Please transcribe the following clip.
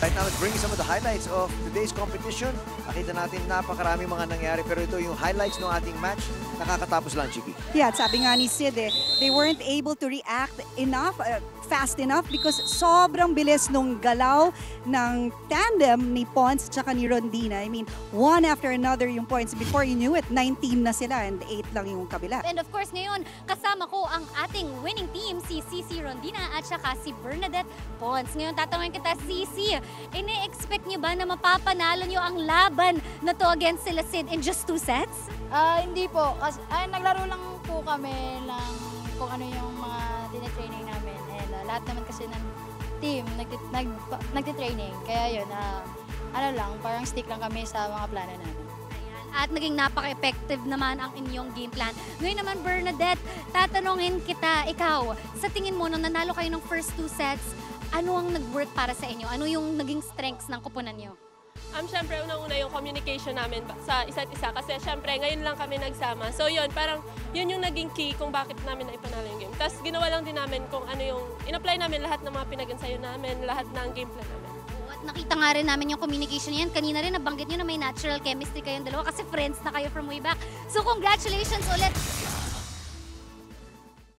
Right now, let's bring you some of the highlights of today's competition. Nakita natin napakaraming mga nangyari, pero ito yung highlights ng ating match. Nakakatapos lang, Chiki. Yeah, at sabi nga ni Sid, they weren't able to react enough, fast enough because sobrang bilis nung galaw ng tandem ni Pons at saka ni Rondina. I mean, one after another yung points. Before you knew it, 19 na sila and 8 lang yung kabila. And of course, ngayon, kasama ko ang ating winning team, si Cici Rondina at saka si Bernadette Pons. Ngayon, tatanungin kita, Cici, ini-expect niyo ba na mapapanalo niyo ang laban na to against sila Sid in just 2 sets? Hindi po. Kasi, naglaro lang po kami ng kung ano yung mga tinitraining namin. And lahat naman kasi ng team nagtitraining. Kaya yun, ano lang, parang stick lang kami sa mga plano namin. At naging napaka-effective naman ang inyong game plan. Ngayon naman, Bernadette, tatanungin kita, ikaw, sa tingin mo, nung nanalo kayo ng first 2 sets, ano ang nag-work para sa inyo? Ano yung naging strengths ng kupunan nyo? Siyempre, unang-una yung communication namin sa isa't isa kasi siyempre ngayon lang kami nagsama. So yun, parang yun yung naging key kung bakit namin naipanalo yung game. Tapos ginawa lang din namin kung ano yung, in-apply namin lahat ng mga pinag-ensayo namin, lahat ng game plan namin. At nakita nga rin namin yung communication yan. Kanina rin nabanggit nyo na may natural chemistry kayong dalawa kasi friends na kayo from way back. So congratulations ulit